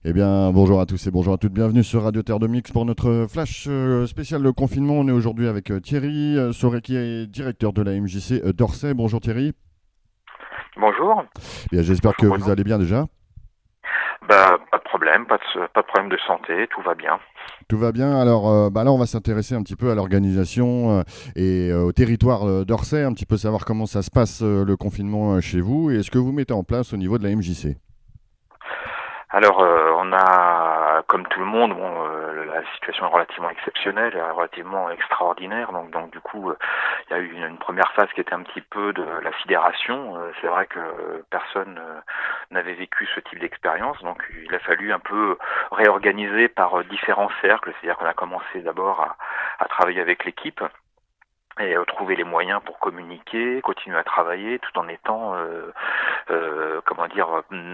Eh bien, bonjour à tous et bonjour à toutes. Bienvenue sur Radio Terre de Mix pour notre flash spécial le confinement. On est aujourd'hui avec Thierry Sauret, qui est directeur de la MJC d'Orsay. Bonjour Thierry. Bonjour. Bien, j'espère que Bonjour vous Bruno. allez bien déjà. Pas de problème, pas de problème de santé, tout va bien. Tout va bien. Alors là, on va s'intéresser un petit peu à l'organisation et au territoire d'Orsay, un petit peu savoir comment ça se passe le confinement chez vous et ce que vous mettez en place au niveau de la MJC. Alors, on a, comme tout le monde, la situation est relativement exceptionnelle, et relativement extraordinaire. Donc du coup, il y a eu une première phase qui était un petit peu de la sidération. C'est vrai que personne n'avait vécu ce type d'expérience, donc il a fallu un peu réorganiser par différents cercles. C'est-à-dire qu'on a commencé d'abord à travailler avec l'équipe et trouver les moyens pour communiquer, continuer à travailler tout en étant,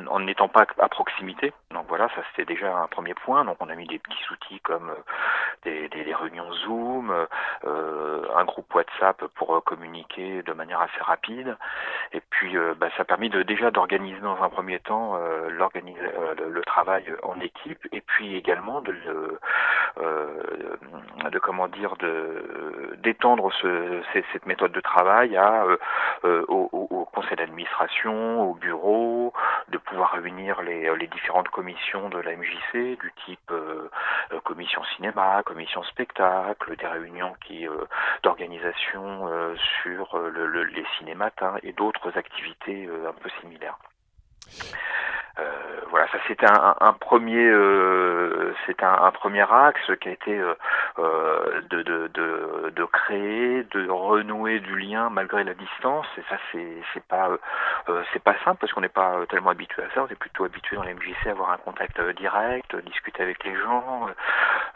en n'étant pas à proximité. Donc voilà, ça c'était déjà un premier point. Donc on a mis des petits outils comme des réunions Zoom, un groupe WhatsApp pour communiquer de manière assez rapide. Et puis ça a permis déjà d'organiser dans un premier temps le travail en équipe, et puis également d'étendre cette méthode de travail au conseil d'administration, au bureau, de pouvoir réunir les différentes commissions de la MJC, du type commission cinéma, commission spectacle, des réunions d'organisation sur les cinématins et d'autres activités un peu similaires. Voilà, ça c'était c'était un premier axe qui a été de créer, de renouer du lien malgré la distance. Et ça c'est pas simple parce qu'on n'est pas tellement habitué à ça. On est plutôt habitué dans les MJC à avoir un contact direct, discuter avec les gens.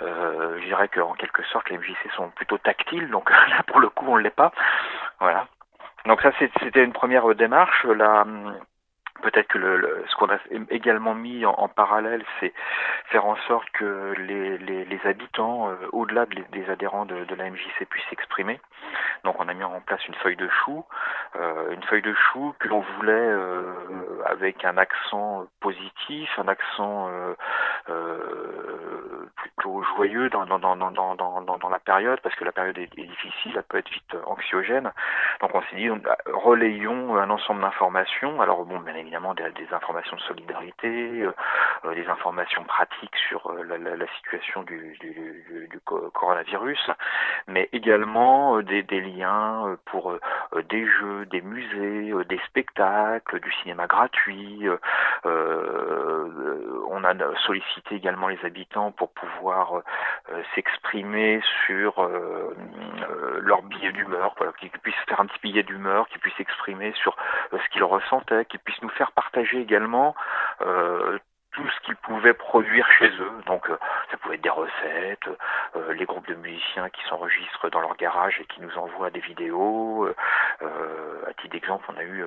Je dirais qu'en quelque sorte les MJC sont plutôt tactiles, donc là pour le coup on ne l'est pas. Voilà. Donc ça c'était une première démarche. Là, peut-être que ce qu'on a également mis en parallèle, c'est faire en sorte que les habitants, au-delà des adhérents de la MJC, puissent s'exprimer. Donc on a mis en place une feuille de chou que l'on voulait avec un accent positif, un accent plutôt joyeux dans la période, parce que la période est difficile, elle peut être vite anxiogène. Donc on s'est dit, relayons un ensemble d'informations. Alors bon, bien évidemment des informations de solidarité, des informations pratiques sur la situation du coronavirus, mais également des liens pour des jeux, des musées, des spectacles, du cinéma gratuit. On a sollicité également les habitants pour pouvoir s'exprimer sur leur billet d'humeur, voilà, qu'ils puissent faire un petit billet d'humeur, qu'ils puissent s'exprimer sur ce qu'ils ressentaient, qu'ils puissent nous faire partager également tout ce qu'ils pouvaient produire chez eux. Donc ça pouvait être des recettes, les groupes de musiciens qui s'enregistrent dans leur garage et qui nous envoient des vidéos. À titre d'exemple, on a eu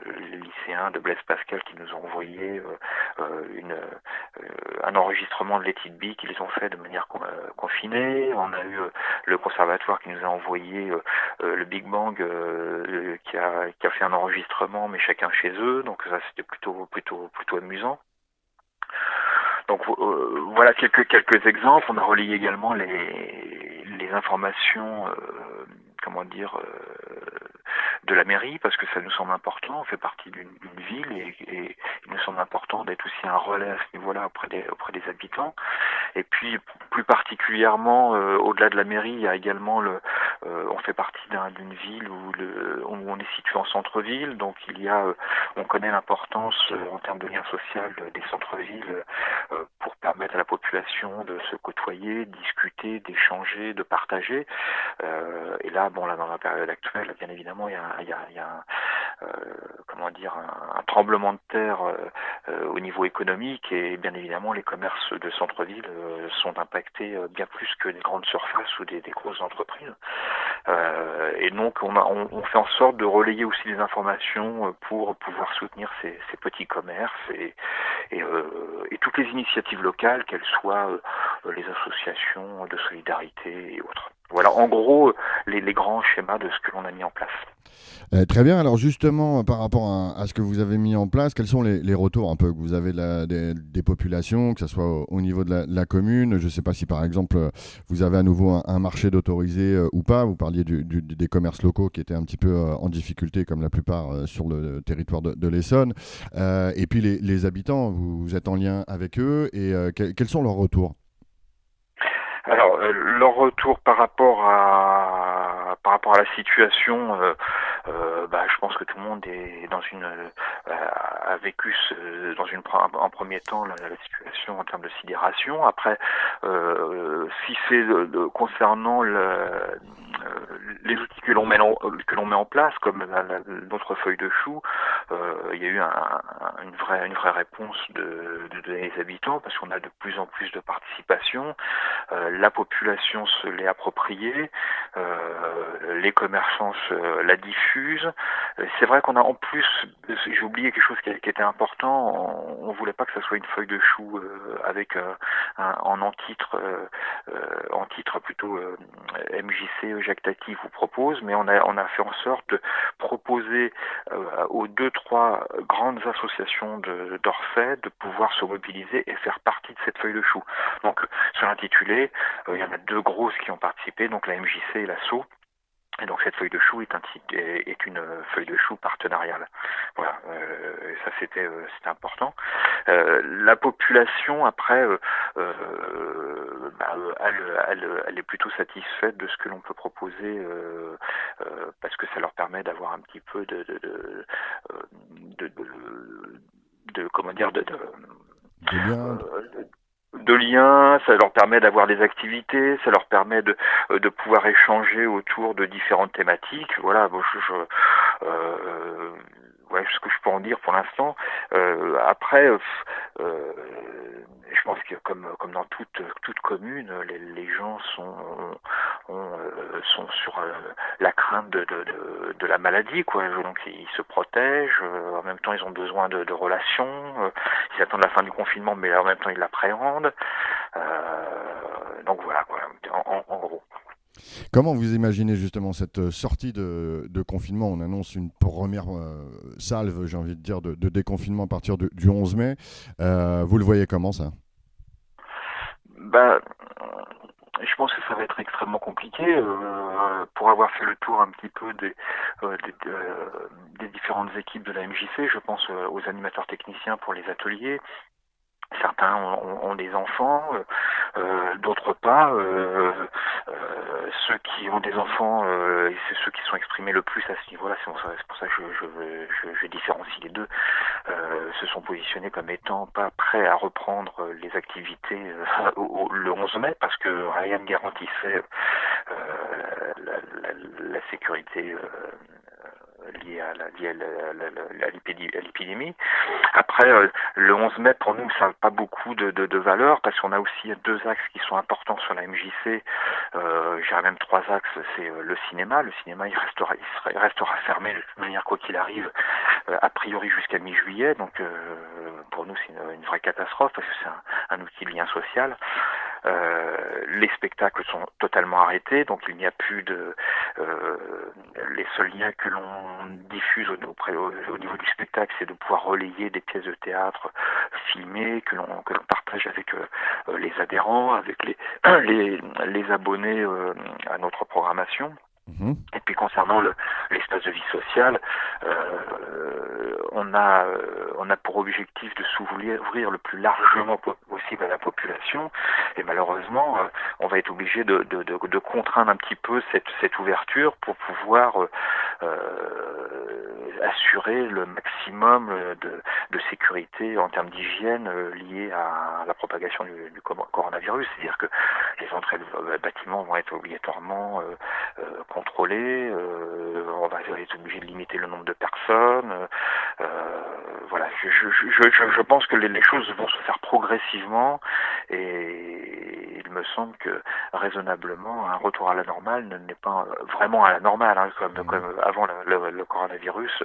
les lycéens de Blaise Pascal qui nous ont envoyé un enregistrement de Let It Be qu'ils ont fait de manière confinée. On a eu le conservatoire qui nous a envoyé le Big Bang qui a fait un enregistrement, mais chacun chez eux. Donc ça c'était plutôt amusant. Donc voilà quelques exemples. On a relayé également les informations, de la mairie, parce que ça nous semble important. On fait partie d'une ville et il nous semble important d'être aussi un relais à ce niveau-là auprès des habitants. Et puis plus particulièrement, au-delà de la mairie, il y a également on fait partie d'une ville où on est situé en centre-ville, donc on connaît l'importance en termes de lien social des centres-villes pour permettre à la population de se côtoyer, de discuter, d'échanger, de partager. Et là, dans la période actuelle, bien évidemment, il y a un tremblement de terre au niveau économique, et bien évidemment les commerces de centre-ville sont impactés bien plus que des grandes surfaces ou des grosses entreprises. Et donc on fait en sorte de relayer aussi des informations pour pouvoir soutenir ces petits commerces et toutes les initiatives locales, qu'elles soient les associations de solidarité et autres. Voilà, en gros, les grands schémas de ce que l'on a mis en place. Très bien. Alors justement, par rapport à ce que vous avez mis en place, quels sont les retours un peu que vous avez des populations, que ce soit au niveau de la commune? Je ne sais pas si par exemple vous avez à nouveau un marché d'autorisé ou pas. Vous parliez des commerces locaux qui étaient un petit peu en difficulté, comme la plupart sur le territoire de l'Essonne. Et puis les habitants, vous êtes en lien avec eux et quels sont leurs retours? Alors, leur retour par rapport à la situation, je pense que tout le monde est a vécu en premier temps la situation en termes de sidération. Après, si c'est concernant les outils que l'on met en place, comme notre feuille de chou, il y a eu une vraie réponse des habitants, parce qu'on a de plus en plus de participation. La population se l'est appropriée, les commerçants la diffusent. C'est vrai qu'on a en plus, j'ai oublié quelque chose qui était important, on voulait pas que ça soit une feuille de chou avec en titre plutôt MJC Jacques Tati vous propose, mais on a fait en sorte de proposer aux 2-3 grandes associations d'Orsay de pouvoir se mobiliser et faire partie de cette feuille de chou. Donc sur l'intitulé, il y en a 2 grosses qui ont participé, donc la MJC et l'ASSO. Et donc cette feuille de chou est une feuille de chou partenariale. Voilà, ça c'était important. La population après, elle est plutôt satisfaite de ce que l'on peut proposer parce que ça leur permet d'avoir un petit peu comment dire de liens, ça leur permet d'avoir des activités, ça leur permet de pouvoir échanger autour de différentes thématiques. Voilà, bon, ce que je peux en dire pour l'instant. Après, je pense que comme dans toute commune, les gens sont sur la crainte de la maladie, quoi. Donc ils se protègent. En même temps, ils ont besoin de relations. Ils attendent la fin du confinement, mais en même temps, ils l'appréhendent. Donc voilà, en gros. Comment vous imaginez justement cette sortie de confinement? On annonce une première salve, j'ai envie de dire, de déconfinement à partir du 11 mai. Vous le voyez comment ça? Je pense que ça va être extrêmement compliqué. Pour avoir fait le tour un petit peu des différentes équipes de la MJC, je pense aux animateurs techniciens pour les ateliers. Certains ont des enfants, d'autres pas. Ceux qui ont des enfants, et c'est ceux qui sont exprimés le plus à ce niveau-là, c'est pour ça que je différencie les deux, se sont positionnés comme étant pas prêts à reprendre les activités le 11 mai, parce que rien ne garantissait la sécurité liée à l'épidémie. Après, le 11 mai, pour nous, ça n'a pas beaucoup de valeur, parce qu'on a aussi 2 axes qui sont importants sur la MJC. J'irais même 3 axes. C'est le cinéma. Le cinéma, il restera fermé de toute manière, quoi qu'il arrive, a priori jusqu'à mi-juillet. Donc, pour nous, c'est une vraie catastrophe, parce que c'est un outil de lien social. Les spectacles sont totalement arrêtés, donc il n'y a plus les seuls liens que l'on diffuse au niveau du spectacle, c'est de pouvoir relayer des pièces de théâtre filmées que l'on partage avec les adhérents, avec les abonnés à notre programmation. Et puis concernant l'espace de vie sociale, on a pour objectif de s'ouvrir le plus largement possible à la population, et malheureusement on va être obligé de contraindre un petit peu cette ouverture pour pouvoir assurer le maximum de sécurité en termes d'hygiène lié à la propagation du coronavirus. C'est-à-dire que les entrées de bâtiments vont être obligatoirement contrôlées, on va être obligé de limiter le nombre de personnes. Voilà, je pense que les choses vont se faire progressivement, et il me semble que raisonnablement un retour à la normale n'est pas vraiment à la normale, hein, comme avant le coronavirus,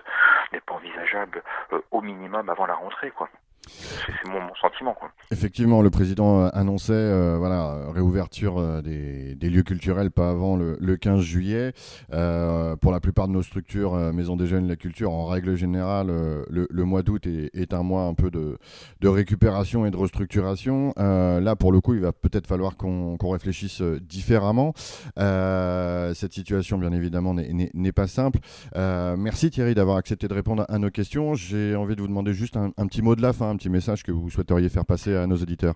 n'est pas envisageable au minimum avant la rentrée, quoi. C'est mon sentiment, quoi. Effectivement, le président annonçait voilà, réouverture des lieux culturels pas avant le 15 juillet. Pour la plupart de nos structures, Maison des Jeunes, la culture, en règle générale, le mois d'août est un mois un peu de récupération et de restructuration. Là, pour le coup, il va peut-être falloir qu'on réfléchisse différemment. Cette situation, bien évidemment, n'est pas simple. Merci Thierry d'avoir accepté de répondre à nos questions. J'ai envie de vous demander juste un petit mot de la fin, un petit message que vous souhaiteriez faire passer à nos auditeurs.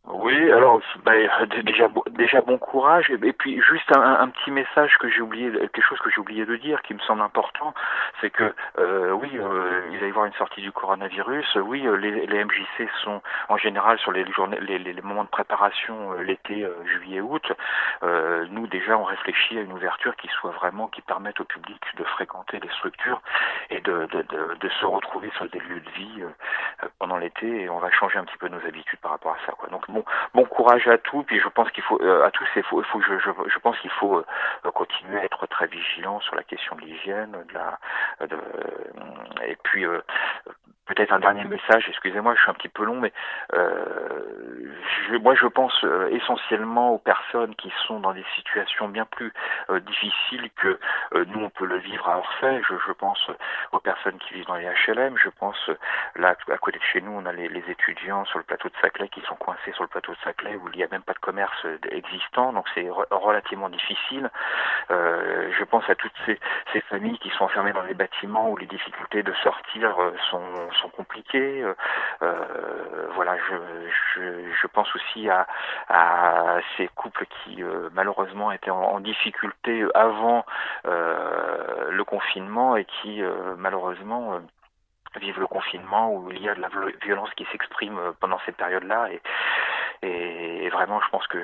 Oui, alors déjà bon courage et puis juste un petit message que j'ai oublié, quelque chose que j'ai oublié de dire qui me semble important, c'est que oui, il va y avoir une sortie du coronavirus. Oui, les MJC sont en général sur les journées, les moments de préparation l'été, juillet, août. Nous déjà on réfléchit à une ouverture qui permette au public de fréquenter les structures et de se retrouver sur des lieux de vie pendant l'été et on va changer un petit peu nos habitudes par rapport à ça, quoi. Donc bon courage à tous. Puis je pense qu'il faut à tous, je pense qu'il faut continuer à être très vigilant sur la question de l'hygiène, et puis peut-être un dernier message. Excusez-moi, je suis un petit peu long, mais moi je pense essentiellement aux personnes qui sont dans des situations bien plus difficiles que nous on peut le vivre à Orsay. Je pense aux personnes qui vivent dans les HLM. Je pense là à côté de chez nous, on a les étudiants sur le plateau de Saclay qui sont coincés sur le plateau de Saclay où il n'y a même pas de commerce existant, donc c'est relativement difficile. Je pense à toutes ces familles qui sont enfermées dans les bâtiments où les difficultés de sortir sont compliquées. Voilà, je pense aussi à ces couples qui malheureusement étaient en difficulté avant le confinement et qui malheureusement vivent le confinement où il y a de la violence qui s'exprime pendant cette période-là et vraiment je pense que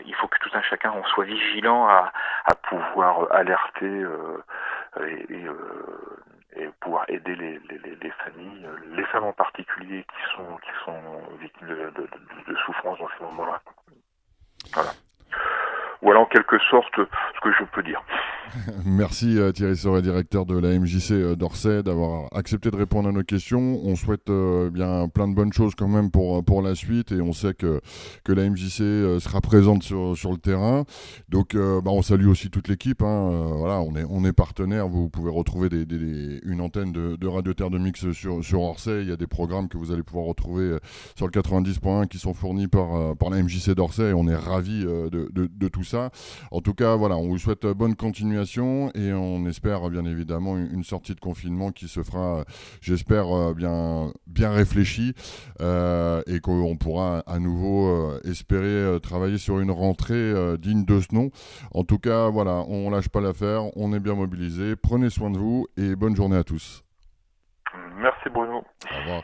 il faut que tout un chacun on soit vigilant à pouvoir alerter et pouvoir aider les familles, les femmes en particulier qui sont victimes de souffrance dans ces moments-là. Voilà. Voilà en quelque sorte ce que je peux dire. Merci Thierry Sauret, directeur de la MJC d'Orsay, d'avoir accepté de répondre à nos questions. On souhaite bien plein de bonnes choses quand même pour la suite et on sait que la MJC sera présente sur le terrain. Donc on salue aussi toute l'équipe. Voilà, on est partenaire. Vous pouvez retrouver une antenne de Radio Terre de Mix sur Orsay. Il y a des programmes que vous allez pouvoir retrouver sur le 90.1 qui sont fournis par la MJC d'Orsay et on est ravis de tout ça. En tout cas, voilà, on vous souhaite bonne continuation et on espère bien évidemment une sortie de confinement qui se fera, j'espère, bien réfléchie et qu'on pourra à nouveau espérer travailler sur une rentrée digne de ce nom. En tout cas, voilà, on lâche pas l'affaire, on est bien mobilisés. Prenez soin de vous et bonne journée à tous. Merci Bruno. Au revoir.